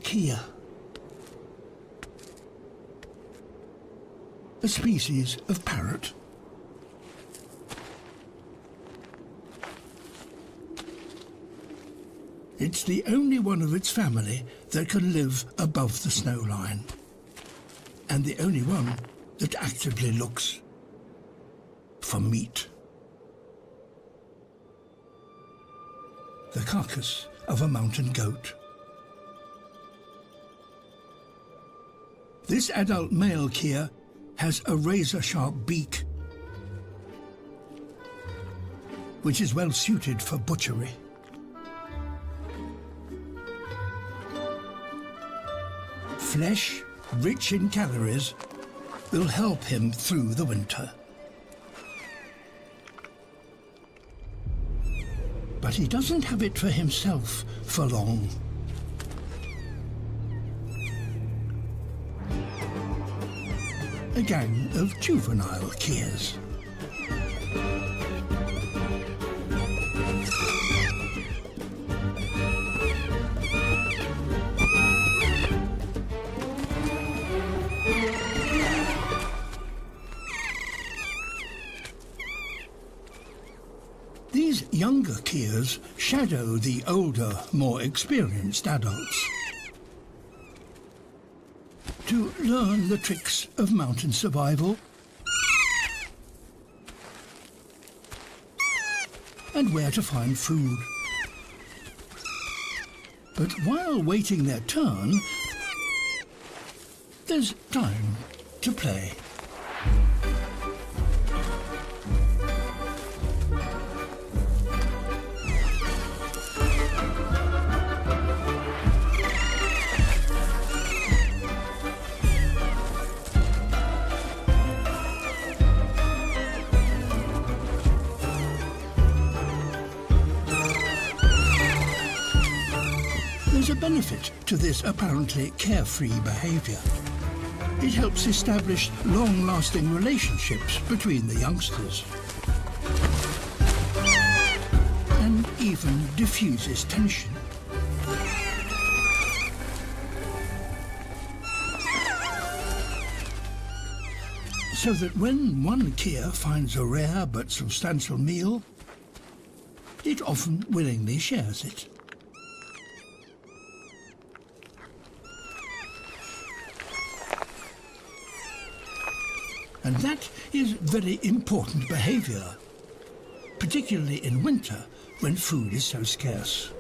kea, a species of parrot. It's the only one of its family that can live above the snow line, and the only one that actively looks for meat. The carcass of a mountain goat. This adult male kea has a razor-sharp beak, which is well suited for butchery. Flesh, rich in calories, will help him through the winter. But he doesn't have it for himself for long. A gang of juvenile keas. These younger keas shadow the older, more experienced adults to learn the tricks of mountain survival and where to find food. But while waiting their turn, there's time to play. There's a benefit to this apparently carefree behavior. It helps establish long-lasting relationships between the youngsters, and even diffuses tension. So that when one kea finds a rare but substantial meal, it often willingly shares it. And that is very important behavior, particularly in winter when food is so scarce.